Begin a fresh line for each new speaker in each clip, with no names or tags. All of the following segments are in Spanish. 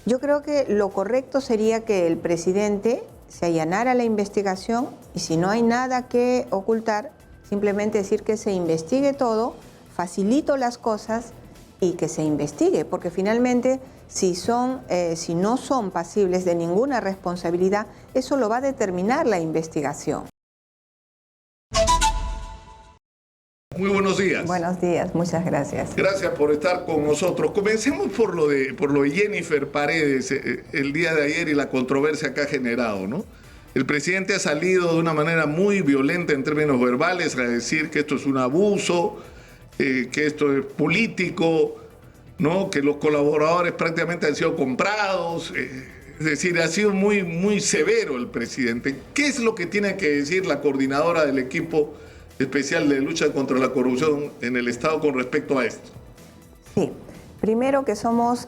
Yo creo que lo correcto sería que el presidente se allanara la investigación y si no hay nada que ocultar, simplemente decir que se investigue todo, facilito las cosas y que se investigue, porque finalmente si no son pasibles de ninguna responsabilidad, eso lo va a determinar la investigación.
Muy buenos días.
Buenos días, muchas gracias.
Gracias por estar con nosotros. Comencemos por lo de Jennifer Paredes el día de ayer y la controversia que ha generado, ¿no? El presidente ha salido de una manera muy violenta en términos verbales a decir que esto es un abuso, que esto es político, ¿no? Que los colaboradores prácticamente han sido comprados. Es decir, ha sido muy, muy severo el presidente. ¿Qué es lo que tiene que decir la coordinadora del equipo especial de lucha contra la corrupción en el Estado con respecto a esto?
Sí, primero que somos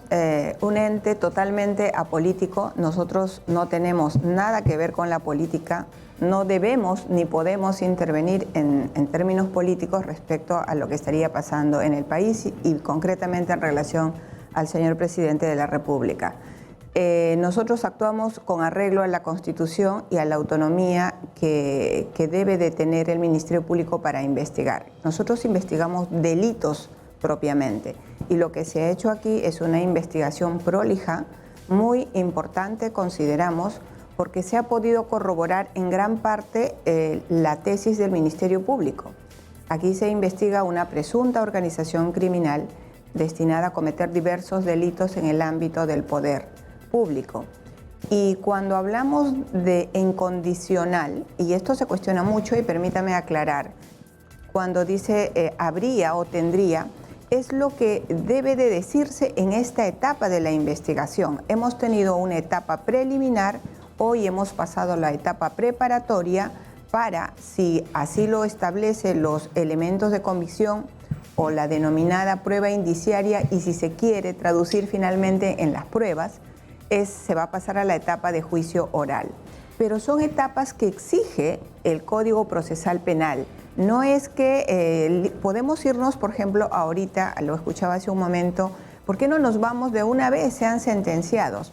un ente totalmente apolítico. Nosotros no tenemos nada que ver con la política, no debemos ni podemos intervenir en términos políticos respecto a lo que estaría pasando en el país y concretamente en relación al señor presidente de la República. Nosotros actuamos con arreglo a la Constitución y a la autonomía que debe de tener el Ministerio Público para investigar. Nosotros investigamos delitos propiamente y lo que se ha hecho aquí es una investigación prolija, muy importante consideramos, porque se ha podido corroborar en gran parte la tesis del Ministerio Público. Aquí se investiga una presunta organización criminal destinada a cometer diversos delitos en el ámbito del poder público. Y cuando hablamos de incondicional, y esto se cuestiona mucho y permítame aclarar, cuando dice habría o tendría, es lo que debe de decirse en esta etapa de la investigación. Hemos tenido una etapa preliminar, hoy hemos pasado a la etapa preparatoria para, si así lo establecen los elementos de convicción o la denominada prueba indiciaria y si se quiere traducir finalmente en las pruebas, se va a pasar a la etapa de juicio oral. Pero son etapas que exige el Código Procesal Penal. No es que podemos irnos, por ejemplo, ahorita, lo escuchaba hace un momento, ¿por qué no nos vamos de una vez, sean sentenciados?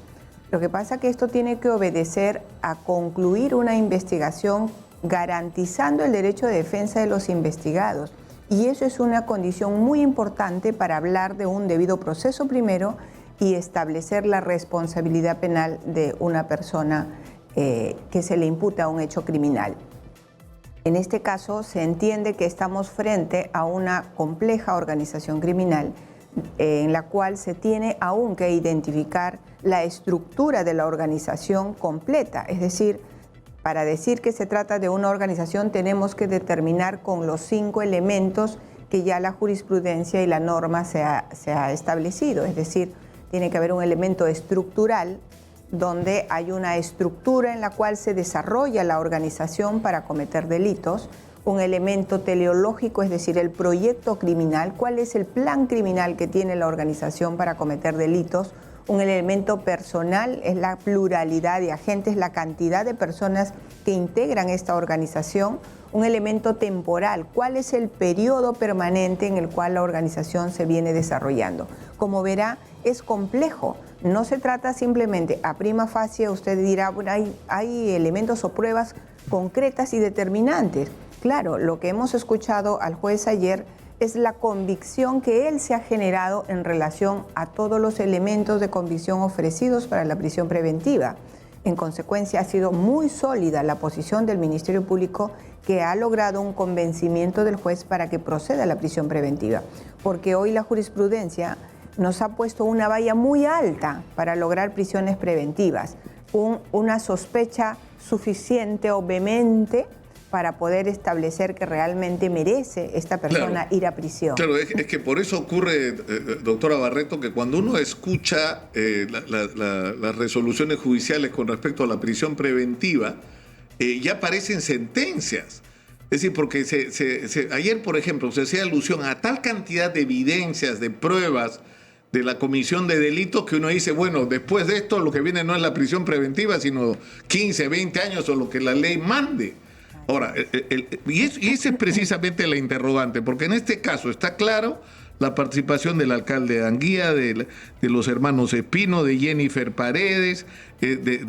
Lo que pasa es que esto tiene que obedecer a concluir una investigación garantizando el derecho de defensa de los investigados. Y eso es una condición muy importante para hablar de un debido proceso primero y establecer la responsabilidad penal de una persona que se le imputa un hecho criminal. En este caso se entiende que estamos frente a una compleja organización criminal en la cual se tiene aún que identificar la estructura de la organización completa. Es decir, para decir que se trata de una organización tenemos que determinar con los 5 elementos que ya la jurisprudencia y la norma se ha establecido. Es decir, tiene que haber un elemento estructural donde hay una estructura en la cual se desarrolla la organización para cometer delitos, un elemento teleológico, es decir, el proyecto criminal, cuál es el plan criminal que tiene la organización para cometer delitos, un elemento personal, es la pluralidad de agentes, la cantidad de personas que integran esta organización, un elemento temporal, cuál es el periodo permanente en el cual la organización se viene desarrollando. Como verá, es complejo. No se trata simplemente, a prima facie, usted dirá, bueno, hay elementos o pruebas concretas y determinantes. Claro, lo que hemos escuchado al juez ayer es la convicción que él se ha generado en relación a todos los elementos de convicción ofrecidos para la prisión preventiva. En consecuencia, ha sido muy sólida la posición del Ministerio Público que ha logrado un convencimiento del juez para que proceda a la prisión preventiva. Porque hoy la jurisprudencia nos ha puesto una valla muy alta para lograr prisiones preventivas, una sospecha suficiente o vehemente para poder establecer que realmente merece esta persona ir a prisión.
Claro, es que por eso ocurre, doctora Barreto, que cuando uno escucha las resoluciones judiciales con respecto a la prisión preventiva, ya aparecen sentencias. Es decir, porque ayer, por ejemplo, se hacía alusión a tal cantidad de evidencias, de pruebas de la comisión de delitos que uno dice, bueno, después de esto lo que viene no es la prisión preventiva, sino 15, 20 años o lo que la ley mande. Ahora, y esa es precisamente la interrogante, porque en este caso está claro la participación del alcalde de Anguía, de los hermanos Espino, de Jennifer Paredes,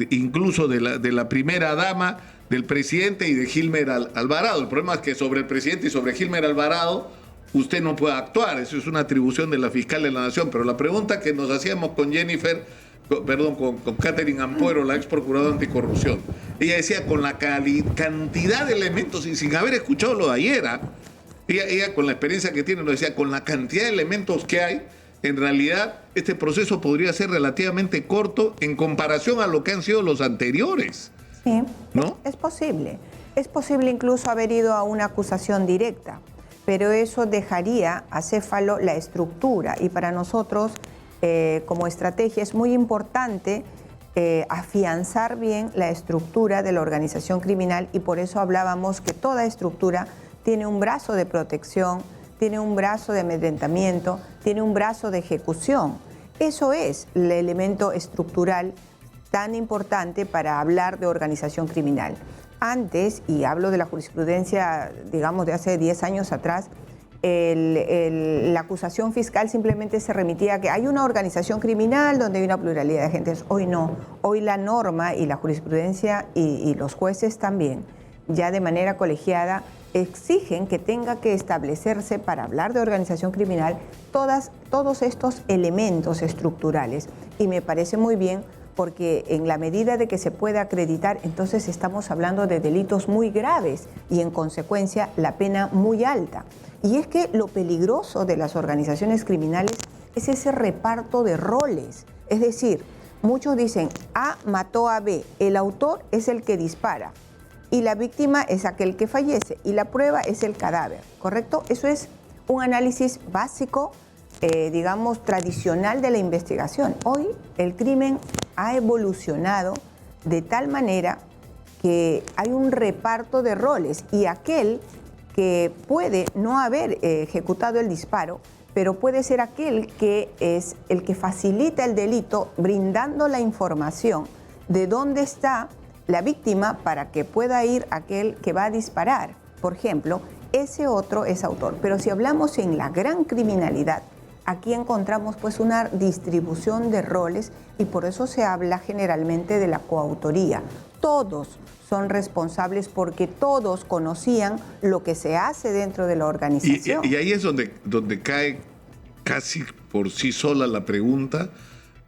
incluso de la primera dama, del presidente y de Gilmer Alvarado. El problema es que sobre el presidente y sobre Gilmer Alvarado usted no puede actuar, eso es una atribución de la fiscal de la Nación, pero la pregunta que nos hacíamos con con Catherine Ampuero, la ex procuradora anticorrupción, ella decía con la cantidad de elementos y sin haber escuchado lo de ayer, ella con la experiencia que tiene, lo decía, con la cantidad de elementos que hay, en realidad este proceso podría ser relativamente corto en comparación a lo que han sido los anteriores.
Sí,
¿no?
Es posible. Es posible incluso haber ido a una acusación directa, pero eso dejaría acéfalo la estructura y para nosotros como estrategia es muy importante afianzar bien la estructura de la organización criminal y por eso hablábamos que toda estructura tiene un brazo de protección, tiene un brazo de amedrentamiento, tiene un brazo de ejecución. Eso es el elemento estructural tan importante para hablar de organización criminal. Antes, y hablo de la jurisprudencia, digamos, de hace 10 años atrás, la acusación fiscal simplemente se remitía a que hay una organización criminal donde hay una pluralidad de agentes. Hoy no. Hoy la norma y la jurisprudencia y los jueces también, ya de manera colegiada, exigen que tenga que establecerse para hablar de organización criminal todos estos elementos estructurales. Y me parece muy bien porque en la medida de que se pueda acreditar, entonces estamos hablando de delitos muy graves y en consecuencia la pena muy alta. Y es que lo peligroso de las organizaciones criminales es ese reparto de roles. Es decir, muchos dicen A mató a B, el autor es el que dispara y la víctima es aquel que fallece y la prueba es el cadáver, ¿correcto? Eso es un análisis básico, digamos, tradicional de la investigación. Hoy el crimen ha evolucionado de tal manera que hay un reparto de roles y aquel que puede no haber ejecutado el disparo, pero puede ser aquel que es el que facilita el delito brindando la información de dónde está la víctima para que pueda ir aquel que va a disparar. Por ejemplo, ese otro es autor. Pero si hablamos en la gran criminalidad, aquí encontramos pues una distribución de roles y por eso se habla generalmente de la coautoría. Todos son responsables porque todos conocían lo que se hace dentro de la organización.
Y ahí es donde cae casi por sí sola la pregunta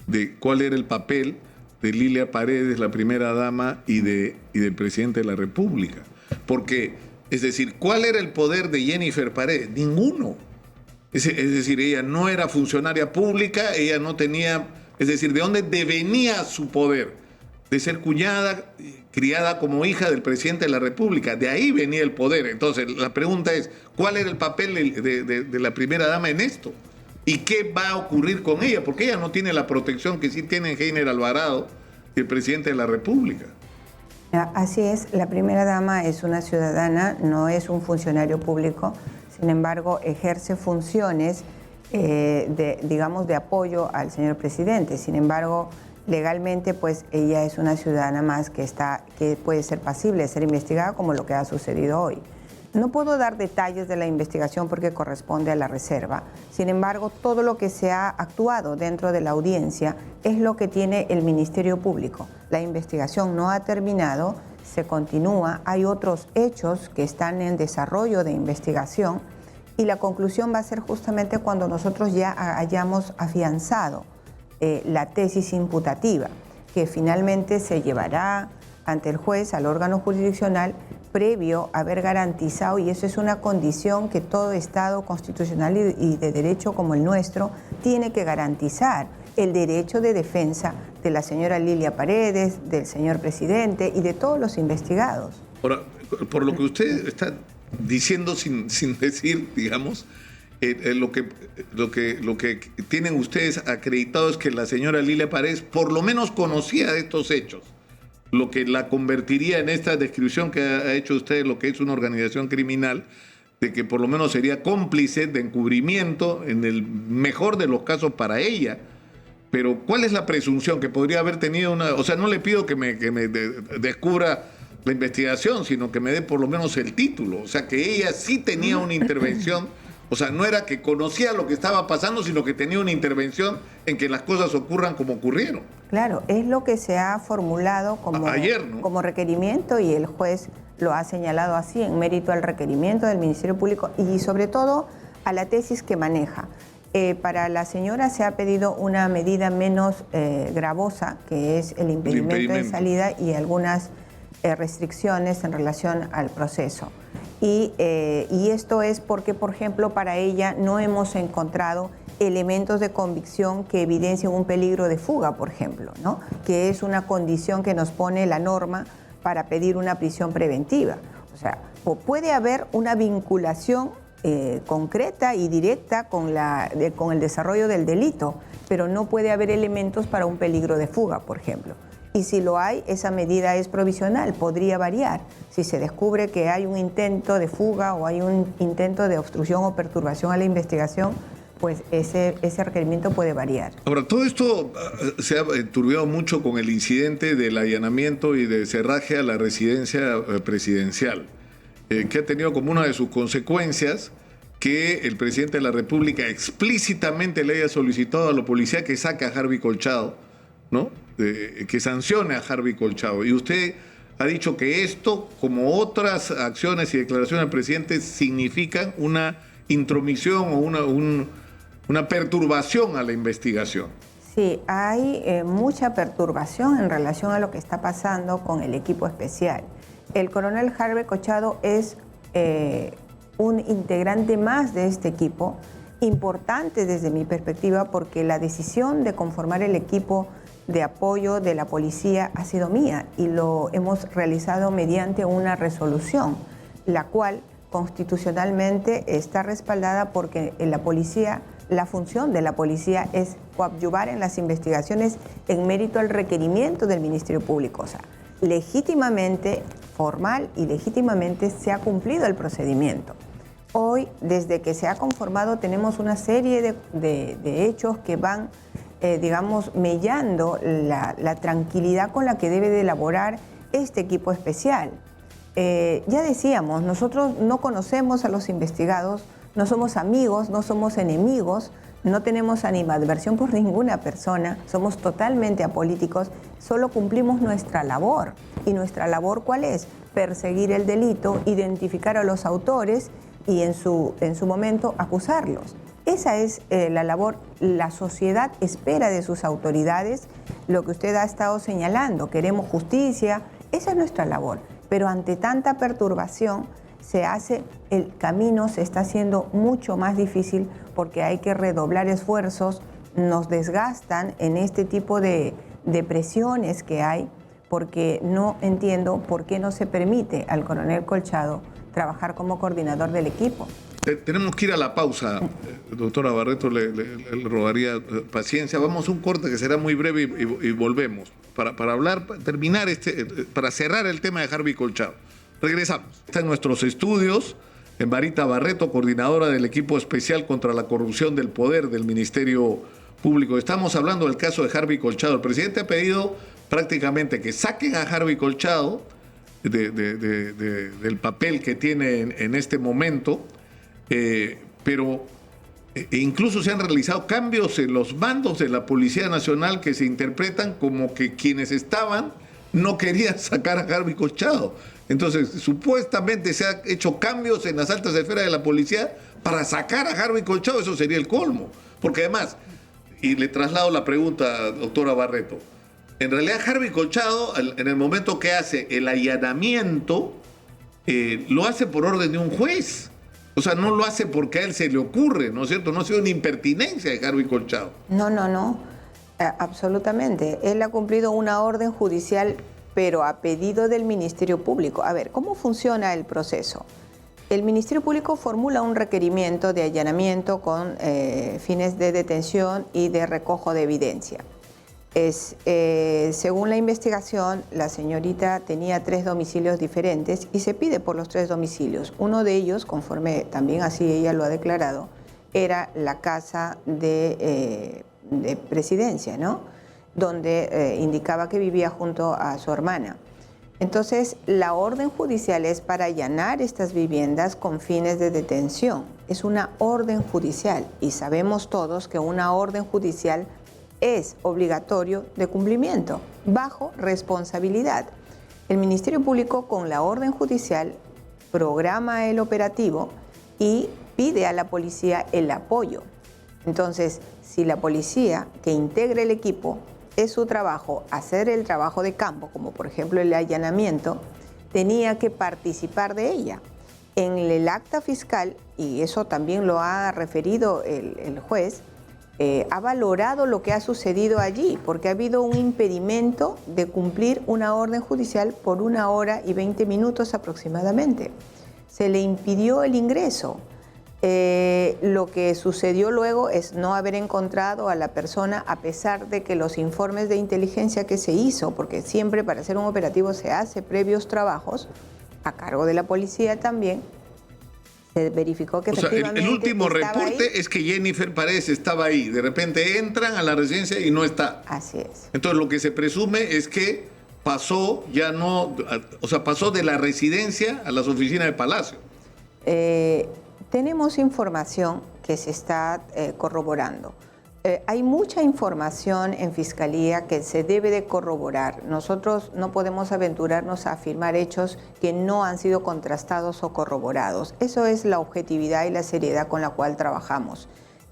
de cuál era el papel de Lilia Paredes, la primera dama, y del presidente de la República. Porque, es decir, ¿cuál era el poder de Jennifer Paredes? Ninguno. Es decir, ella no era funcionaria pública, ella no tenía, es decir, ¿de dónde devenía su poder? De ser cuñada, criada como hija del presidente de la República. De ahí venía el poder. Entonces, la pregunta es, ¿cuál era el papel de la primera dama en esto? ¿Y qué va a ocurrir con ella? Porque ella no tiene la protección que sí tiene Gilmer Alvarado, el presidente de la República.
Así es, la primera dama es una ciudadana, no es un funcionario público, sin embargo ejerce funciones digamos, de apoyo al señor presidente. Sin embargo, legalmente pues ella es una ciudadana más que puede ser pasible de ser investigada como lo que ha sucedido hoy. No puedo dar detalles de la investigación porque corresponde a la reserva. Sin embargo, todo lo que se ha actuado dentro de la audiencia es lo que tiene el Ministerio Público. La investigación no ha terminado, se continúa, hay otros hechos que están en desarrollo de investigación y la conclusión va a ser justamente cuando nosotros ya hayamos afianzado la tesis imputativa, que finalmente se llevará ante el juez, al órgano jurisdiccional, previo a haber garantizado, y eso es una condición que todo Estado constitucional y de derecho como el nuestro tiene que garantizar, el derecho de defensa de la señora Lilia Paredes, del señor presidente y de todos los investigados.
Ahora, por lo que usted está diciendo sin decir, digamos, lo que tienen ustedes acreditado es que la señora Lilia Paredes por lo menos conocía de estos hechos, lo que la convertiría en esta descripción que ha hecho usted, lo que es una organización criminal, de que por lo menos sería cómplice de encubrimiento en el mejor de los casos para ella. Pero ¿cuál es la presunción que podría haber tenido una? O sea, no le pido que me descubra la investigación, sino que me dé por lo menos el título. O sea, que ella sí tenía una intervención O sea, no era que conocía lo que estaba pasando, sino que tenía una intervención en que las cosas ocurran como ocurrieron.
Claro, es lo que se ha formulado como,
ayer, ¿no?,
como requerimiento, y el juez lo ha señalado así, en mérito al requerimiento del Ministerio Público y sobre todo a la tesis que maneja. Para la señora se ha pedido una medida menos gravosa, que es el impedimento de salida y algunas restricciones en relación al proceso. Y esto es porque, por ejemplo, para ella no hemos encontrado elementos de convicción que evidencien un peligro de fuga, por ejemplo, ¿no?, que es una condición que nos pone la norma para pedir una prisión preventiva. O sea, puede haber una vinculación concreta y directa con el desarrollo del delito, pero no puede haber elementos para un peligro de fuga, por ejemplo. Y si lo hay, esa medida es provisional, podría variar. Si se descubre que hay un intento de fuga o hay un intento de obstrucción o perturbación a la investigación, pues ese requerimiento puede variar.
Ahora, todo esto se ha enturbiado mucho con el incidente del allanamiento y de cerraje a la residencia presidencial, que ha tenido como una de sus consecuencias que el presidente de la República explícitamente le haya solicitado a la policía que saque a Harvey Colchado, ¿no?, que sancione a Harvey Colchado. Y usted ha dicho que esto, como otras acciones y declaraciones del presidente, significan una intromisión o una perturbación a la investigación.
Sí, hay mucha perturbación en relación a lo que está pasando con el equipo especial. El coronel Harvey Colchado es un integrante más de este equipo, importante desde mi perspectiva, porque la decisión de conformar el equipo de apoyo de la policía ha sido mía y lo hemos realizado mediante una resolución, la cual constitucionalmente está respaldada porque la policía, la función de la policía es coadyuvar en las investigaciones en mérito al requerimiento del Ministerio Público. O sea, legítimamente, formal y legítimamente se ha cumplido el procedimiento. Hoy, desde que se ha conformado, tenemos una serie de hechos que van, digamos, mellando la tranquilidad con la que debe de elaborar este equipo especial. Ya decíamos, nosotros no conocemos a los investigados, no somos amigos, no somos enemigos, no tenemos animadversión por ninguna persona, somos totalmente apolíticos, solo cumplimos nuestra labor. ¿Y nuestra labor cuál es? Perseguir el delito, identificar a los autores y en su momento acusarlos. Esa es la labor. La sociedad espera de sus autoridades lo que usted ha estado señalando. Queremos justicia, esa es nuestra labor. Pero ante tanta perturbación el camino se está haciendo mucho más difícil porque hay que redoblar esfuerzos, nos desgastan en este tipo de presiones que hay, porque no entiendo por qué no se permite al coronel Colchado trabajar como coordinador del equipo.
Tenemos que ir a la pausa, doctora Barreto, le rogaría paciencia. Vamos a un corte que será muy breve y volvemos para terminar para cerrar el tema de Harvey Colchado. Regresamos. Está en nuestros estudios, en Marita Barreto, coordinadora del equipo especial contra la corrupción del poder del Ministerio Público. Estamos hablando del caso de Harvey Colchado. El presidente ha pedido prácticamente que saquen a Harvey Colchado del papel que tiene en este momento, pero incluso se han realizado cambios en los mandos de la Policía Nacional que se interpretan como que quienes estaban no querían sacar a Harvey Colchado. Entonces, supuestamente se han hecho cambios en las altas esferas de la policía para sacar a Harvey Colchado. Eso sería el colmo. Porque además, y le traslado la pregunta, doctora Barreto, en realidad Harvey Colchado, en el momento que hace el allanamiento, lo hace por orden de un juez. O sea, no lo hace porque a él se le ocurre, ¿no es cierto? No ha sido una impertinencia de Harvey Colchado.
No. Absolutamente. Él ha cumplido una orden judicial, pero a pedido del Ministerio Público. A ver, ¿cómo funciona el proceso? El Ministerio Público formula un requerimiento de allanamiento con fines de detención y de recojo de evidencia. Según la investigación, la señorita tenía 3 domicilios diferentes y se pide por los 3 domicilios. Uno de ellos, conforme también así ella lo ha declarado, era la casa de presidencia, ¿no?, donde indicaba que vivía junto a su hermana. Entonces, la orden judicial es para allanar estas viviendas con fines de detención. Es una orden judicial y sabemos todos que una orden judicial es obligatorio de cumplimiento, bajo responsabilidad. El Ministerio Público con la orden judicial programa el operativo y pide a la policía el apoyo. Entonces, si la policía que integre el equipo es su trabajo hacer el trabajo de campo, como por ejemplo el allanamiento, tenía que participar de ella. En el acta fiscal, y eso también lo ha referido el juez, ha valorado lo que ha sucedido allí, porque ha habido un impedimento de cumplir una orden judicial por 1 hora y 20 minutos aproximadamente. Se le impidió el ingreso. Lo que sucedió luego es no haber encontrado a la persona, a pesar de que los informes de inteligencia que se hizo, porque siempre para hacer un operativo se hace previos trabajos, a cargo de la policía también, se verificó que efectivamente
el último reporte
ahí.
Es que Jennifer Paredes estaba ahí. De repente entran a la residencia y no está.
Así es.
Entonces lo que se presume es que pasó pasó de la residencia a las oficinas del Palacio.
Tenemos información que se está corroborando. Hay mucha información en Fiscalía que se debe de corroborar. Nosotros no podemos aventurarnos a afirmar hechos que no han sido contrastados o corroborados. Eso es la objetividad y la seriedad con la cual trabajamos.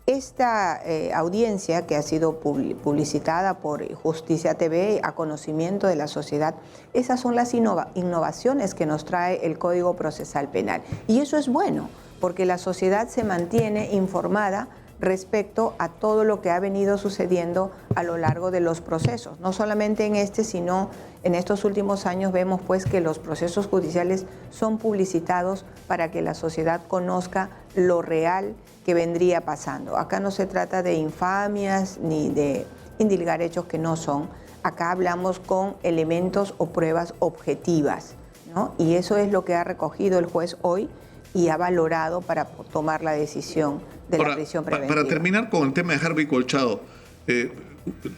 Esta audiencia que ha sido publicitada por Justicia TV a conocimiento de la sociedad, esas son las innovaciones que nos trae el Código Procesal Penal. Y eso es bueno, porque la sociedad se mantiene informada respecto a todo lo que ha venido sucediendo a lo largo de los procesos. No solamente en este, sino en estos últimos años vemos pues que los procesos judiciales son publicitados para que la sociedad conozca lo real que vendría pasando. Acá no se trata de infamias ni de indilgar hechos que no son. Acá hablamos con elementos o pruebas objetivas, ¿no? Y eso es lo que ha recogido el juez hoy y ha valorado para tomar la decisión de la prisión preventiva.
Para terminar con el tema de Harvey Colchado,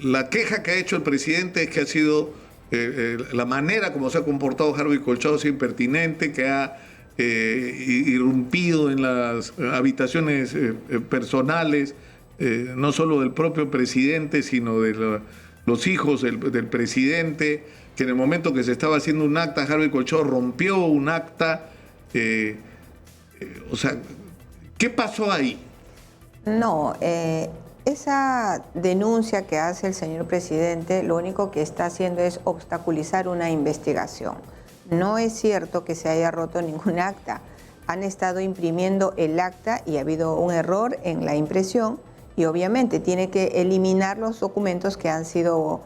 la queja que ha hecho el presidente es que ha sido la manera como se ha comportado Harvey Colchado es impertinente, que ha irrumpido en las habitaciones personales, no solo del propio presidente, sino de los hijos del presidente, que en el momento que se estaba haciendo un acta, Harvey Colchado rompió un acta. ¿Qué pasó ahí?
No, esa denuncia que hace el señor presidente lo único que está haciendo es obstaculizar una investigación. No es cierto que se haya roto ningún acta. Han estado imprimiendo el acta y ha habido un error en la impresión y obviamente tiene que eliminar los documentos que han sido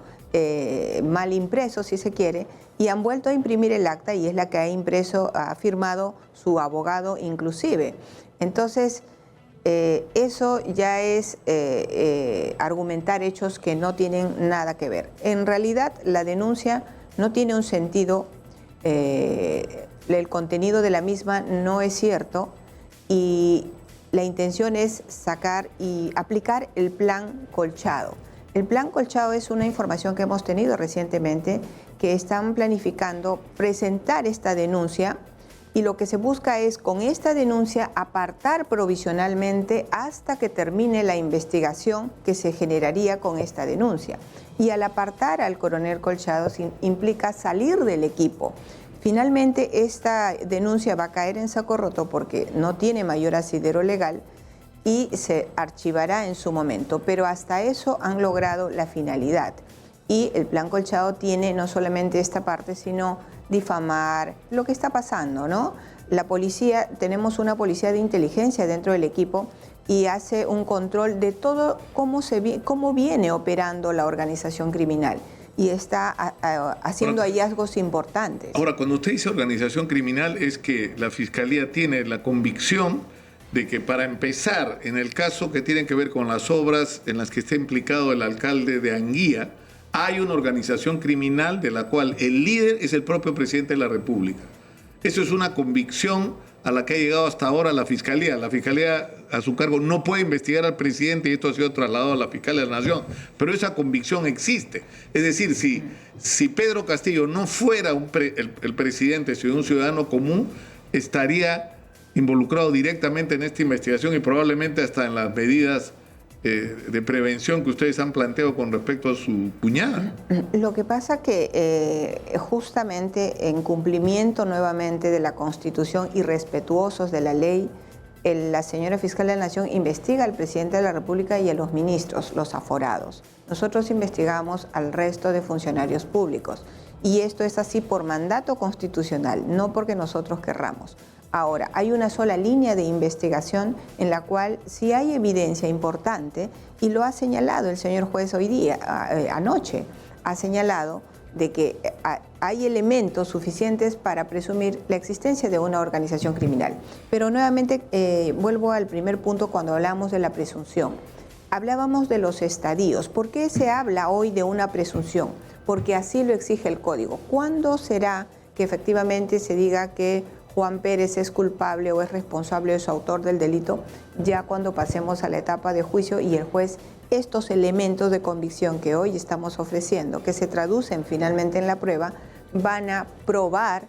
mal impresos, si se quiere, y han vuelto a imprimir el acta y es la que ha firmado su abogado inclusive. Entonces, eso ya es argumentar hechos que no tienen nada que ver. En realidad, la denuncia no tiene un sentido, el contenido de la misma no es cierto y la intención es sacar y aplicar el plan Colchado. El plan Colchado es una información que hemos tenido recientemente, que están planificando presentar esta denuncia y lo que se busca es con esta denuncia apartar provisionalmente hasta que termine la investigación que se generaría con esta denuncia. Y al apartar al coronel Colchado implica salir del equipo. Finalmente esta denuncia va a caer en saco roto porque no tiene mayor asidero legal y se archivará en su momento, pero hasta eso han logrado la finalidad. Y el plan Colchado tiene no solamente esta parte, sino difamar lo que está pasando, ¿no? La policía, tenemos una policía de inteligencia dentro del equipo y hace un control de todo cómo viene operando la organización criminal y está haciendo hallazgos importantes.
Ahora, cuando usted dice organización criminal, es que la Fiscalía tiene la convicción de que para empezar, en el caso que tiene que ver con las obras en las que está implicado el alcalde de Anguía, hay una organización criminal de la cual el líder es el propio presidente de la República. Eso es una convicción a la que ha llegado hasta ahora la Fiscalía. La Fiscalía a su cargo no puede investigar al presidente y esto ha sido trasladado a la Fiscalía de la Nación. Pero esa convicción existe. Es decir, si Pedro Castillo no fuera el presidente, sino un ciudadano común, estaría involucrado directamente en esta investigación y probablemente hasta en las medidas de prevención que ustedes han planteado con respecto a su cuñada.
Lo que pasa que justamente en cumplimiento nuevamente de la Constitución y respetuosos de la ley, la señora fiscal de la Nación investiga al presidente de la República y a los ministros, los aforados. Nosotros investigamos al resto de funcionarios públicos y esto es así por mandato constitucional, no porque nosotros querramos. Ahora, hay una sola línea de investigación en la cual sí hay evidencia importante y lo ha señalado el señor juez hoy día, anoche, ha señalado de que hay elementos suficientes para presumir la existencia de una organización criminal. Pero nuevamente vuelvo al primer punto cuando hablamos de la presunción. Hablábamos de los estadios. ¿Por qué se habla hoy de una presunción? Porque así lo exige el Código. ¿Cuándo será que efectivamente se diga que Juan Pérez es culpable o es responsable o es autor del delito? Ya cuando pasemos a la etapa de juicio y el juez, estos elementos de convicción que hoy estamos ofreciendo, que se traducen finalmente en la prueba, van a probar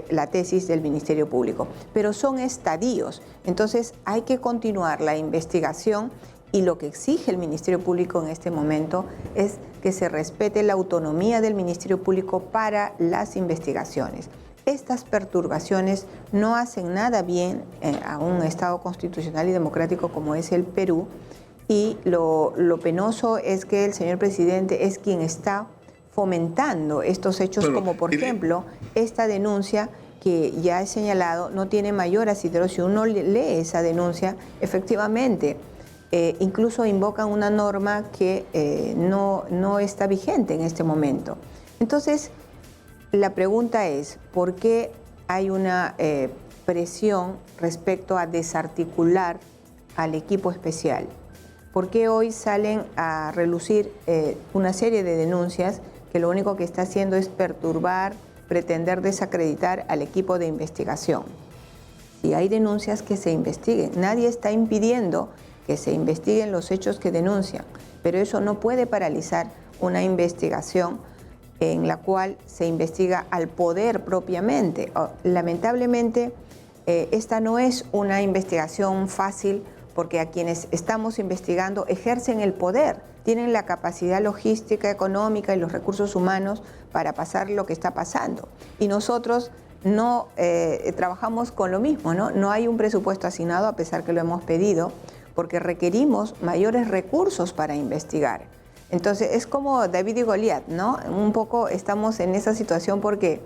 la tesis del Ministerio Público. Pero son estadios, entonces hay que continuar la investigación y lo que exige el Ministerio Público en este momento es que se respete la autonomía del Ministerio Público para las investigaciones. Estas perturbaciones no hacen nada bien a un Estado constitucional y democrático como es el Perú, y lo penoso es que el señor presidente es quien está fomentando estos hechos, como por ejemplo esta denuncia que ya he señalado no tiene mayor asidero. Si uno lee esa denuncia, efectivamente incluso invocan una norma que no está vigente en este momento. Entonces, la pregunta es, ¿por qué hay una presión respecto a desarticular al equipo especial? ¿Por qué hoy salen a relucir una serie de denuncias que lo único que está haciendo es perturbar, pretender desacreditar al equipo de investigación? Si hay denuncias, que se investiguen. Nadie está impidiendo que se investiguen los hechos que denuncian, pero eso no puede paralizar una investigación en la cual se investiga al poder propiamente. Lamentablemente, esta no es una investigación fácil porque a quienes estamos investigando ejercen el poder, tienen la capacidad logística, económica y los recursos humanos para pasar lo que está pasando. Y nosotros no trabajamos con lo mismo, ¿no? No hay un presupuesto asignado, a pesar que lo hemos pedido, porque requerimos mayores recursos para investigar. Entonces es como David y Goliat, ¿no? Un poco estamos en esa situación porque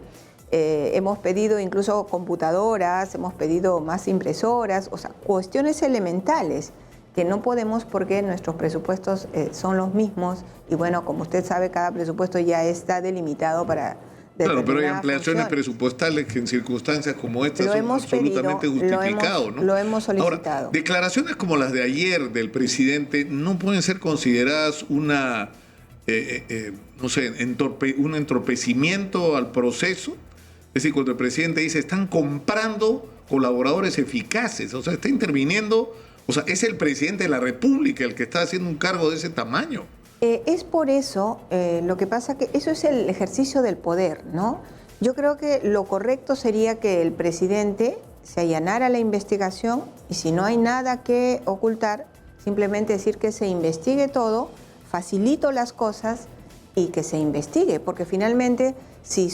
hemos pedido incluso computadoras, hemos pedido más impresoras, o sea, cuestiones elementales que no podemos porque nuestros presupuestos son los mismos y bueno, como usted sabe, cada presupuesto ya está delimitado para...
Claro, pero hay ampliaciones presupuestales que en circunstancias como estas son absolutamente justificados, ¿no?
Lo hemos solicitado.
Ahora, declaraciones como las de ayer del presidente no pueden ser consideradas una, no sé, un entorpecimiento al proceso. Es decir, cuando el presidente dice, están comprando colaboradores eficaces, o sea, está interviniendo, o sea, es el presidente de la República el que está haciendo un cargo de ese tamaño.
Es por eso, lo que pasa que eso es el ejercicio del poder, ¿no? Yo creo que lo correcto sería que el presidente se allanara la investigación y si no hay nada que ocultar, simplemente decir que se investigue todo, facilito las cosas y que se investigue, porque finalmente si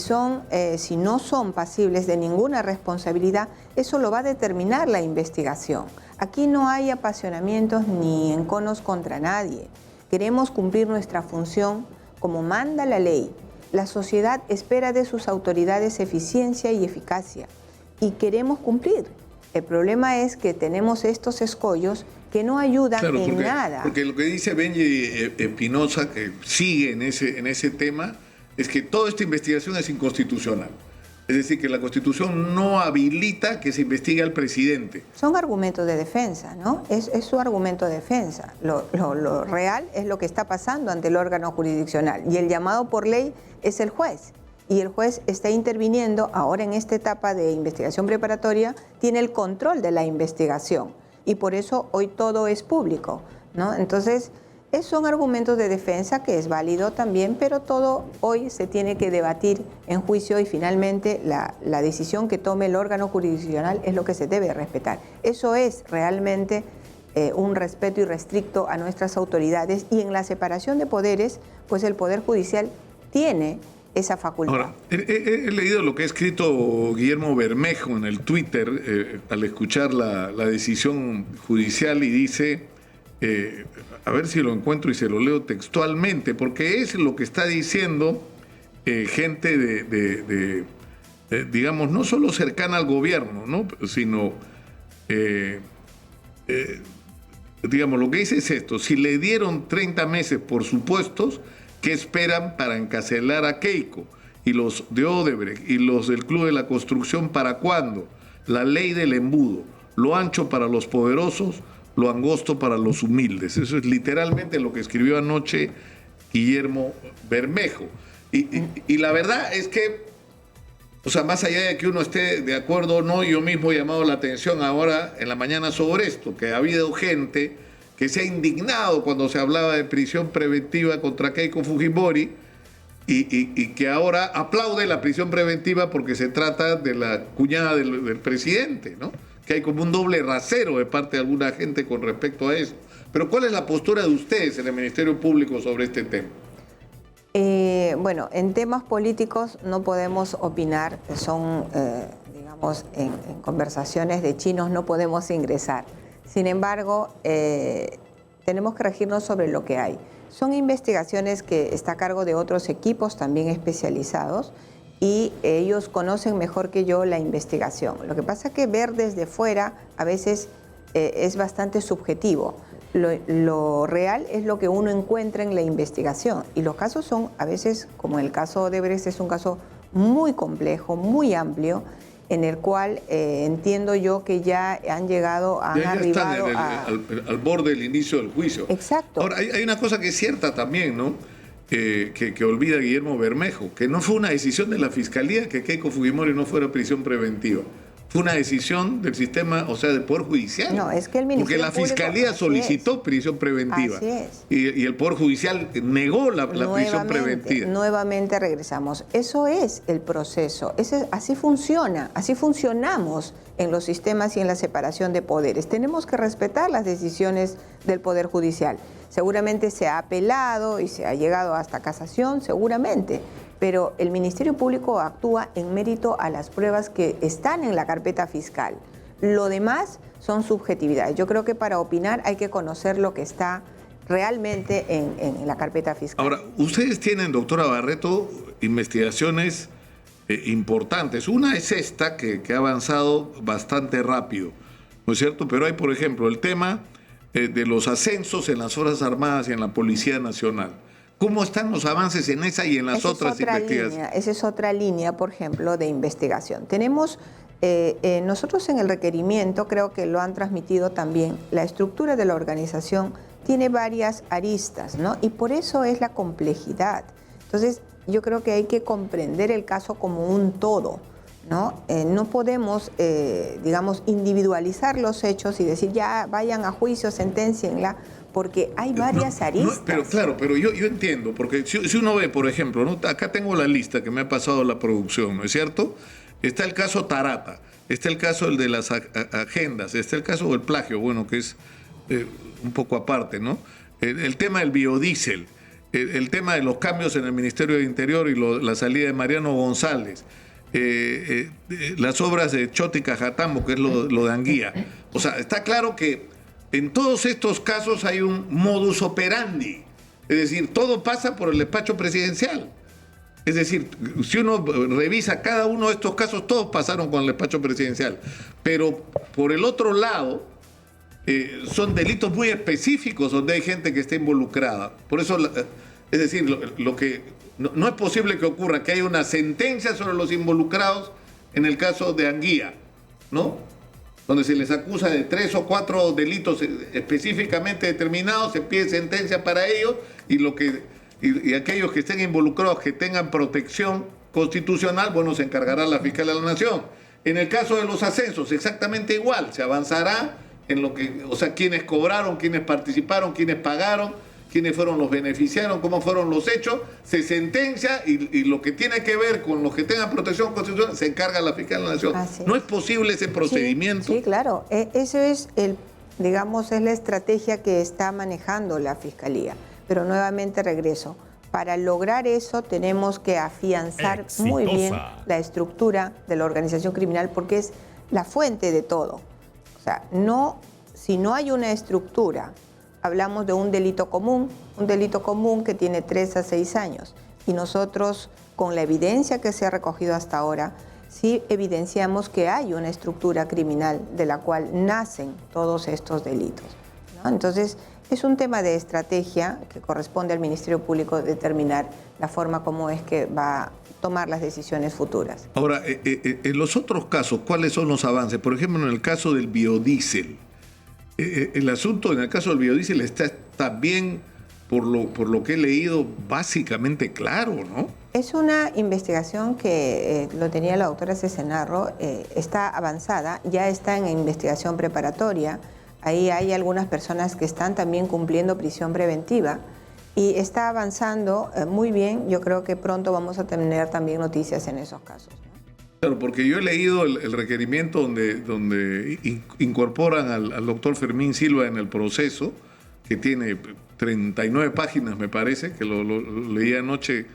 no son pasibles de ninguna responsabilidad, eso lo va a determinar la investigación. Aquí no hay apasionamientos ni enconos contra nadie. Queremos cumplir nuestra función como manda la ley. La sociedad espera de sus autoridades eficiencia y eficacia y queremos cumplir. El problema es que tenemos estos escollos que no ayudan en nada.
Porque lo que dice Benji Espinosa, que sigue en ese tema, es que toda esta investigación es inconstitucional. Es decir, que la Constitución no habilita que se investigue al presidente.
Son argumentos de defensa, ¿no? Es su argumento de defensa. Lo real es lo que está pasando ante el órgano jurisdiccional. Y el llamado por ley es el juez. y el juez está interviniendo ahora en esta etapa de investigación preparatoria, tiene el control de la investigación y por eso hoy todo es público, ¿no? Entonces, son argumentos de defensa que es válido también, pero todo hoy se tiene que debatir en juicio y finalmente la decisión que tome el órgano jurisdiccional es lo que se debe respetar. Eso es realmente un respeto irrestricto a nuestras autoridades y en la separación de poderes, pues el Poder Judicial tiene esa facultad.
Ahora, he leído lo que ha escrito Guillermo Bermejo en el Twitter al escuchar la decisión judicial y dice, a ver si lo encuentro y se lo leo textualmente, porque es lo que está diciendo gente digamos, no solo cercana al gobierno, ¿no? Sino, digamos, lo que dice es esto: si le dieron 30 meses por supuestos, ¿qué esperan para encarcelar a Keiko? Y los de Odebrecht y los del Club de la Construcción, ¿para cuándo? La ley del embudo, lo ancho para los poderosos, lo angosto para los humildes. Eso es literalmente lo que escribió anoche Guillermo Bermejo. Y la verdad es que, o sea, más allá de que uno esté de acuerdo o no, yo mismo he llamado la atención ahora en la mañana sobre esto, que ha habido gente que se ha indignado cuando se hablaba de prisión preventiva contra Keiko Fujimori y que ahora aplaude la prisión preventiva porque se trata de la cuñada del presidente, ¿no? Que hay como un doble rasero de parte de alguna gente con respecto a eso. Pero ¿cuál es la postura de ustedes en el Ministerio Público sobre este tema?
Bueno, en temas políticos no podemos opinar, son, digamos, en conversaciones de chinos no podemos ingresar. Sin embargo, tenemos que regirnos sobre lo que hay. Son investigaciones que está a cargo de otros equipos también especializados y ellos conocen mejor que yo la investigación. Lo que pasa es que ver desde fuera a veces es bastante subjetivo. Lo real es lo que uno encuentra en la investigación y los casos son a veces, como el caso de Odebrecht, es un caso muy complejo, muy amplio, en el cual entiendo yo que ya han llegado, han arribado
al borde del inicio del juicio.
Exacto.
Ahora, hay una cosa que es cierta también, ¿no? Que olvida Guillermo Bermejo, que no fue una decisión de la Fiscalía que Keiko Fujimori no fuera a prisión preventiva. Fue una decisión del sistema, o sea, del Poder Judicial.
No, es que el Ministerio
Porque la Fiscalía solicitó prisión preventiva.
Así es.
Y el Poder Judicial negó la prisión preventiva.
Nuevamente regresamos. Eso es el proceso. Así funciona. Así funcionamos en los sistemas y en la separación de poderes. Tenemos que respetar las decisiones del Poder Judicial. Seguramente se ha apelado y se ha llegado hasta casación, seguramente. Pero el Ministerio Público actúa en mérito a las pruebas que están en la carpeta fiscal. Lo demás son subjetividades. Yo creo que para opinar hay que conocer lo que está realmente en la carpeta fiscal.
Ahora, ustedes tienen, doctora Barreto, investigaciones importantes. Una es esta, que ha avanzado bastante rápido, ¿no es cierto? Pero hay, por ejemplo, el tema de los ascensos en las Fuerzas Armadas y en la Policía Nacional. ¿Cómo están los avances en esa y en las otras investigaciones?
Esa es otra línea, por ejemplo, de investigación. Tenemos, nosotros en el requerimiento, creo que lo han transmitido también, la estructura de la organización tiene varias aristas, ¿no? Y por eso es la complejidad. Entonces, yo creo que hay que comprender el caso como un todo, ¿no? No podemos, digamos, individualizar los hechos y decir, ya vayan a juicio, senténcienla, porque hay varias aristas.
Pero claro, pero yo entiendo, porque si uno ve, por ejemplo, ¿no? Acá tengo la lista que me ha pasado la producción, ¿no es cierto? Está el caso Tarata, está el caso el de las agendas, está el caso del plagio, bueno, que es un poco aparte, ¿no? El tema del biodiesel, el tema de los cambios en el Ministerio del Interior y la salida de Mariano González, las obras de Choti Cajatambo, que es lo de Anguía. O sea, está claro que en todos estos casos hay un modus operandi, es decir, todo pasa por el despacho presidencial. Es decir, si uno revisa cada uno de estos casos, todos pasaron con el despacho presidencial. Pero por el otro lado, son delitos muy específicos donde hay gente que está involucrada. Por eso, es decir, lo que no es posible que ocurra que haya una sentencia sobre los involucrados en el caso de Anguía, ¿no? Donde se les acusa de 3 o 4 delitos específicamente determinados, se pide sentencia para ellos y aquellos que estén involucrados que tengan protección constitucional, bueno, se encargará la fiscal de la Nación. En el caso de los ascensos, exactamente igual, se avanzará en lo que, o sea, quiénes cobraron, quiénes participaron, quiénes pagaron, quiénes fueron los beneficiarios, cómo fueron los hechos, se sentencia y lo que tiene que ver con los que tengan protección constitucional se encarga la fiscal de la Nación. ¿No es posible ese procedimiento?
Sí, claro. Eso es digamos, es la estrategia que está manejando la Fiscalía. Pero nuevamente regreso. Para lograr eso tenemos que afianzar muy bien la estructura de la organización criminal porque es la fuente de todo. O sea, si no hay una estructura, hablamos de un delito común que tiene 3 a 6 años. Y nosotros, con la evidencia que se ha recogido hasta ahora, sí evidenciamos que hay una estructura criminal de la cual nacen todos estos delitos, ¿no? Entonces, es un tema de estrategia que corresponde al Ministerio Público determinar la forma como es que va a tomar las decisiones futuras.
Ahora, en los otros casos, ¿cuáles son los avances? Por ejemplo, en el caso del biodiesel. El asunto en el caso del biodiesel está bien, por lo que he leído, básicamente claro, ¿no?
Es una investigación que lo tenía la doctora Cesenarro, está avanzada, ya está en investigación preparatoria. Ahí hay algunas personas que están también cumpliendo prisión preventiva y está avanzando muy bien. Yo creo que pronto vamos a tener también noticias en esos casos, ¿no?
Claro, porque yo he leído el requerimiento donde incorporan al doctor Fermín Silva en el proceso, que tiene 39 páginas, me parece, que lo leí anoche,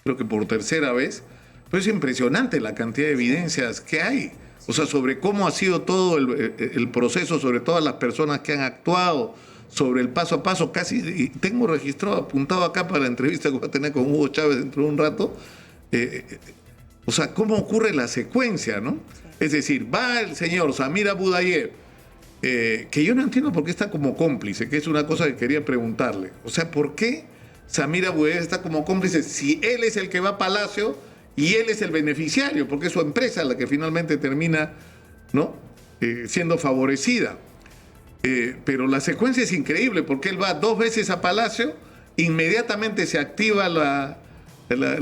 creo que por tercera vez. Pero es impresionante la cantidad de evidencias que hay. O sea, sobre cómo ha sido todo el proceso, sobre todas las personas que han actuado, sobre el paso a paso, casi, y tengo registrado, apuntado acá para la entrevista que voy a tener con Hugo Chávez dentro de un rato, o sea, cómo ocurre la secuencia, ¿no? Sí. Es decir, va el señor Samir Abudayev, que yo no entiendo por qué está como cómplice, que es una cosa que quería preguntarle. O sea, ¿por qué Samir Abudayev está como cómplice si él es el que va a Palacio y él es el beneficiario? Porque es su empresa la que finalmente termina, ¿no? Siendo favorecida. Pero la secuencia es increíble porque él va 2 veces a Palacio, inmediatamente se activa la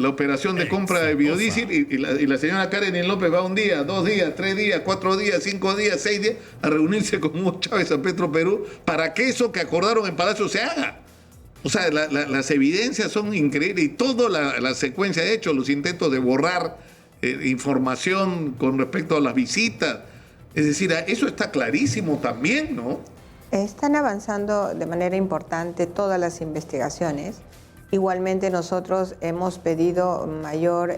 operación de compra de biodiesel y la señora Karen López va 1 día, 2 días, 3 días, 4 días, 5 días, 6 días a reunirse con Hugo Chávez a Petro Perú para que eso que acordaron en Palacio se haga. O sea, las evidencias son increíbles y toda la secuencia de hechos, los intentos de borrar información con respecto a las visitas. Es decir, eso está clarísimo también, ¿no?
Están avanzando de manera importante todas las investigaciones. Igualmente nosotros hemos pedido mayor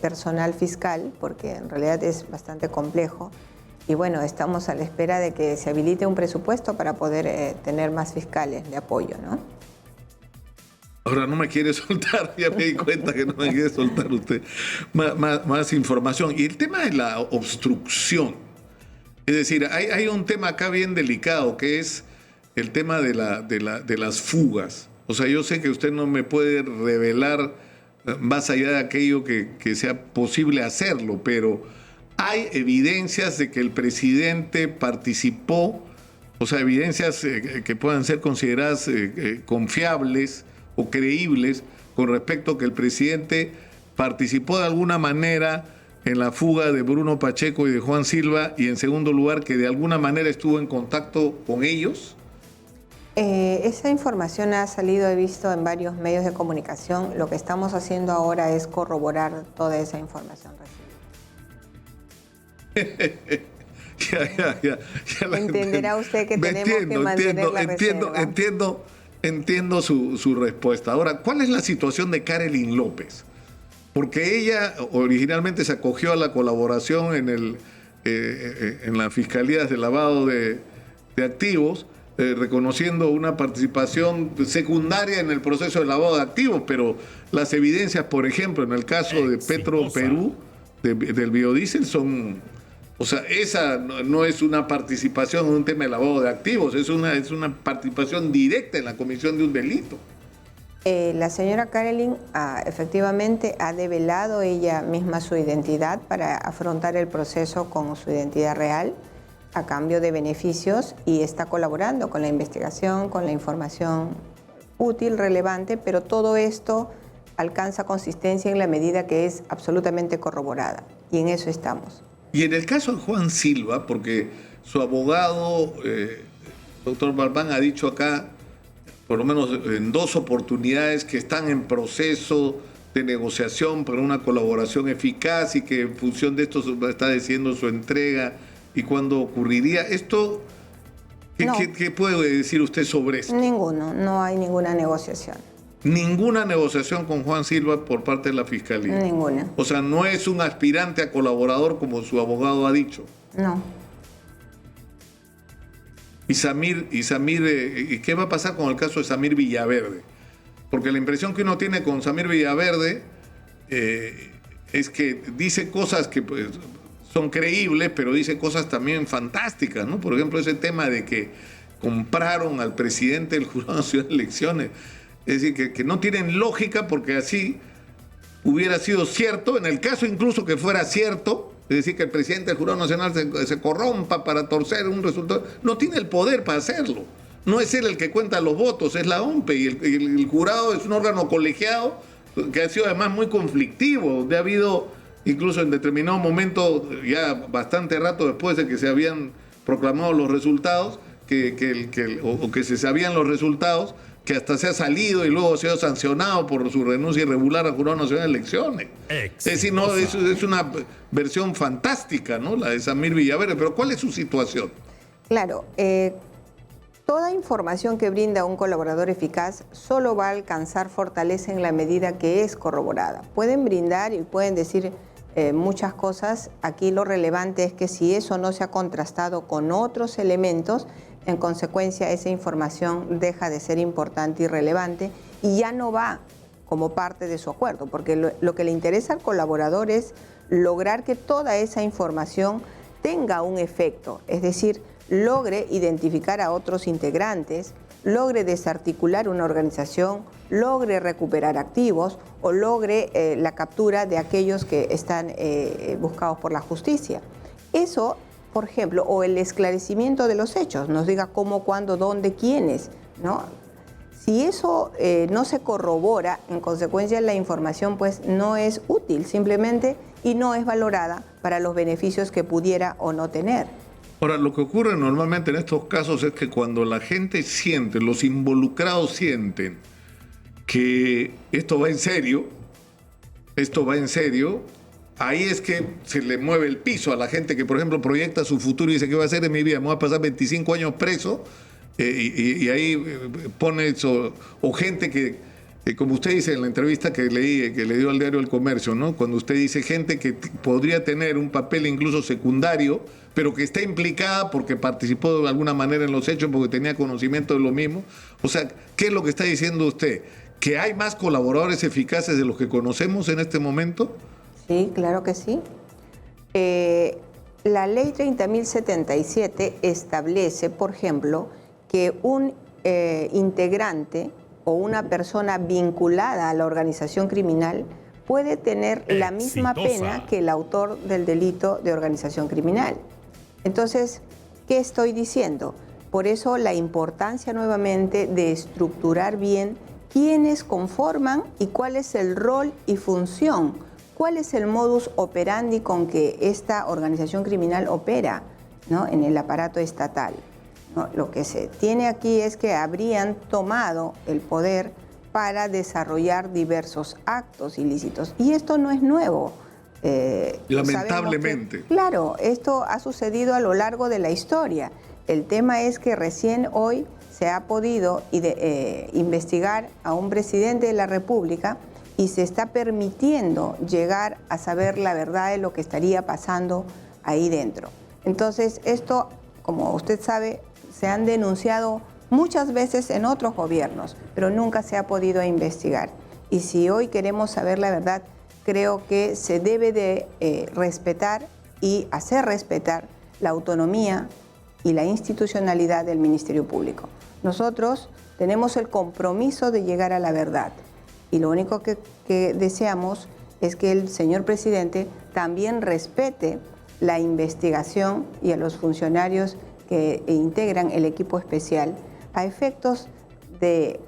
personal fiscal porque en realidad es bastante complejo y bueno, estamos a la espera de que se habilite un presupuesto para poder tener más fiscales de apoyo, ¿no?
Ahora no me quiere soltar, ya me di cuenta que no me quiere soltar usted más información. Y el tema de la obstrucción, es decir, hay un tema acá bien delicado que es el tema de las fugas. O sea, yo sé que usted no me puede revelar más allá de aquello que sea posible hacerlo, pero hay evidencias de que el presidente participó, o sea, evidencias que puedan ser consideradas confiables o creíbles con respecto a que el presidente participó de alguna manera en la fuga de Bruno Pacheco y de Juan Silva y en segundo lugar que de alguna manera estuvo en contacto con ellos.
Esa información ha salido, he visto en varios medios de comunicación. Lo que estamos haciendo ahora es corroborar toda esa información recibida.
Ya
entenderá usted que tenemos que mantener la reserva.
Entiendo su respuesta. Ahora, ¿cuál es la situación de Karelyn López? Porque ella originalmente se acogió a la colaboración en las fiscalías de lavado de activos, reconociendo una participación secundaria en el proceso de lavado de activos, pero las evidencias, por ejemplo, en el caso de Petro Perú, del biodiesel, son... O sea, esa no es una participación en un tema de lavado de activos, es una participación directa en la comisión de un delito.
La señora Karelyn efectivamente ha develado ella misma su identidad para afrontar el proceso con su identidad real a cambio de beneficios y está colaborando con la investigación, con la información útil, relevante, pero todo esto alcanza consistencia en la medida que es absolutamente corroborada. Y en eso estamos.
Y en el caso de Juan Silva, porque su abogado, doctor Balbán, ha dicho acá, por lo menos en 2 oportunidades, que están en proceso de negociación para una colaboración eficaz y que en función de esto está diciendo su entrega y cuándo ocurriría. Esto, ¿qué puede decir usted sobre esto?
Ninguno, no hay ninguna negociación.
Ninguna negociación con Juan Silva por parte de la Fiscalía.
Ninguna.
O sea, no es un aspirante a colaborador como su abogado ha dicho.
No.
¿Y qué va a pasar con el caso de Samir Villaverde? Porque la impresión que uno tiene con Samir Villaverde es que dice cosas que pues, son creíbles, pero dice cosas también fantásticas, ¿no? Por ejemplo, ese tema de que compraron al presidente del Jurado Nacional de Elecciones. Es decir, que no tienen lógica porque así hubiera sido cierto, en el caso incluso que fuera cierto, es decir, que el presidente del Jurado Nacional se corrompa para torcer un resultado, no tiene el poder para hacerlo. No es él el que cuenta los votos, es la OMPE y el jurado es un órgano colegiado que ha sido además muy conflictivo, donde ha habido incluso en determinado momento, ya bastante rato después de que se habían proclamado los resultados, o que se sabían los resultados, que hasta se ha salido y luego se ha sancionado por su renuncia irregular al Jurado Nacional de Elecciones. Es decir, no, es una versión fantástica, ¿no? La de Samir Villaverde, pero ¿cuál es su situación?
Claro, toda información que brinda un colaborador eficaz solo va a alcanzar fortaleza en la medida que es corroborada. Pueden brindar y pueden decir muchas cosas. Aquí lo relevante es que si eso no se ha contrastado con otros elementos, en consecuencia esa información deja de ser importante y relevante y ya no va como parte de su acuerdo, porque lo que le interesa al colaborador es lograr que toda esa información tenga un efecto, es decir, logre identificar a otros integrantes, logre desarticular una organización, logre recuperar activos o logre la captura de aquellos que están buscados por la justicia. Eso, por ejemplo, o el esclarecimiento de los hechos, nos diga cómo, cuándo, dónde, quiénes, ¿no? Si eso no se corrobora, en consecuencia la información pues no es útil simplemente y no es valorada para los beneficios que pudiera o no tener.
Ahora, lo que ocurre normalmente en estos casos es que cuando la gente siente, los involucrados sienten que esto va en serio, ahí es que se le mueve el piso a la gente que, por ejemplo, proyecta su futuro y dice, ¿qué va a hacer en mi vida? Me voy a pasar 25 años preso y ahí pone eso, o gente que, como usted dice en la entrevista que leí, que le dio al diario El Comercio, ¿no? Cuando usted dice gente que podría tener un papel incluso secundario, pero que está implicada porque participó de alguna manera en los hechos, porque tenía conocimiento de lo mismo. O sea, ¿qué es lo que está diciendo usted? ¿Que hay más colaboradores eficaces de los que conocemos en este momento?
Sí, claro que sí. La ley 30.077 establece, por ejemplo, que un integrante o una persona vinculada a la organización criminal puede tener la misma pena que el autor del delito de organización criminal. Entonces, ¿qué estoy diciendo? Por eso la importancia nuevamente de estructurar bien quiénes conforman y cuál es el rol y función, cuál es el modus operandi con que esta organización criminal opera, ¿no?, en el aparato estatal, ¿no? Lo que se tiene aquí es que habrían tomado el poder para desarrollar diversos actos ilícitos. Y esto no es nuevo.
Lamentablemente.
Claro, esto ha sucedido a lo largo de la historia. El tema es que recién hoy se ha podido investigar a un presidente de la República y se está permitiendo llegar a saber la verdad de lo que estaría pasando ahí dentro. Entonces, esto, como usted sabe, se han denunciado muchas veces en otros gobiernos, pero nunca se ha podido investigar. Y si hoy queremos saber la verdad, creo que se debe de respetar y hacer respetar la autonomía y la institucionalidad del Ministerio Público. Nosotros tenemos el compromiso de llegar a la verdad y lo único que deseamos es que el señor presidente también respete la investigación y a los funcionarios que integran el equipo especial a efectos de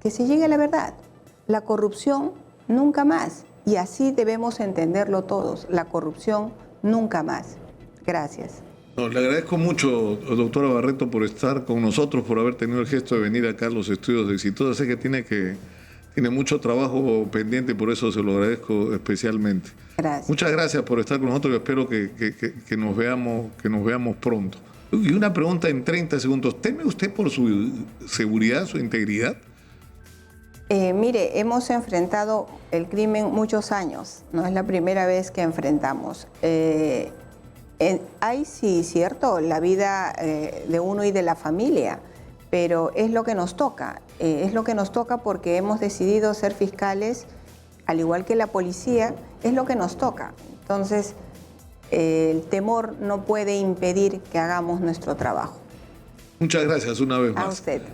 que se llegue a la verdad. La corrupción nunca más. Y así debemos entenderlo todos. La corrupción, nunca más. Gracias.
No, le agradezco mucho, doctora Barreto, por estar con nosotros, por haber tenido el gesto de venir acá a los estudios de Exitosa. Sé que tiene mucho trabajo pendiente y por eso se lo agradezco especialmente.
Gracias.
Muchas gracias por estar con nosotros y espero que nos veamos pronto. Y una pregunta en 30 segundos. ¿Teme usted por su seguridad, su integridad?
Mire, hemos enfrentado el crimen muchos años. No es la primera vez que enfrentamos. Hay, sí, cierto, la vida de uno y de la familia, pero es lo que nos toca. Es lo que nos toca porque hemos decidido ser fiscales, al igual que la policía, es lo que nos toca. Entonces, el temor no puede impedir que hagamos nuestro trabajo.
Muchas gracias una vez más.
A usted.